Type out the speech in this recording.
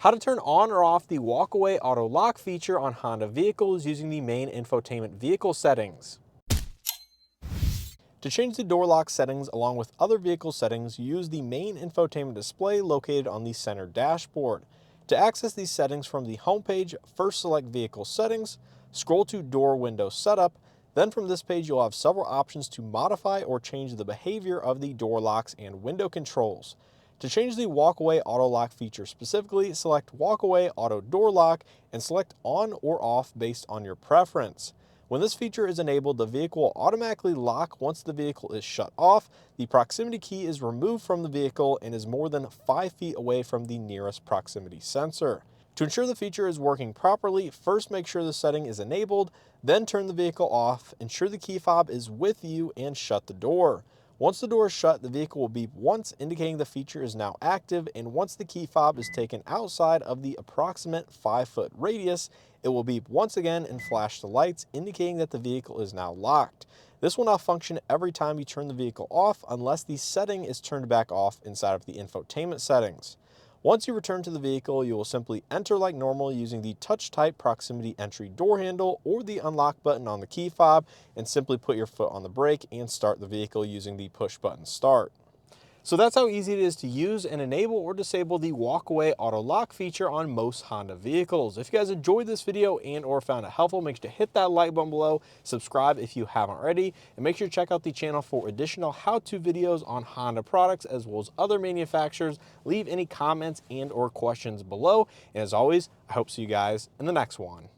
How to turn on or off the walkaway auto lock feature on Honda vehicles using the main infotainment vehicle settings. To change the door lock settings along with other vehicle settings, use the main infotainment display located on the center dashboard. To access these settings from the home page, first select Vehicle Settings, scroll to Door Window Setup, then from this page you'll have several options to modify or change the behavior of the door locks and window controls. To change the walkaway auto lock feature specifically, select Walkaway Auto Door Lock and select On or Off based on your preference. When this feature is enabled, the vehicle will automatically lock once the vehicle is shut off. The proximity key is removed from the vehicle and is more than 5 feet away from the nearest proximity sensor. To ensure the feature is working properly, first make sure the setting is enabled, then turn the vehicle off, ensure the key fob is with you, and shut the door. Once the door is shut, the vehicle will beep once, indicating the feature is now active, and once the key fob is taken outside of the approximate 5-foot radius, it will beep once again and flash the lights, indicating that the vehicle is now locked. This will not function every time you turn the vehicle off unless the setting is turned back off inside of the infotainment settings. Once you return to the vehicle, you will simply enter like normal using the touch-type proximity entry door handle or the unlock button on the key fob, and simply put your foot on the brake and start the vehicle using the push button start. So that's how easy it is to use and enable or disable the walkaway auto lock feature on most Honda vehicles. If you guys enjoyed this video and or found it helpful, make sure to hit that like button below, subscribe if you haven't already, and make sure to check out the channel for additional how-to videos on Honda products as well as other manufacturers. Leave any comments and or questions below. And as always, I hope to see you guys in the next one.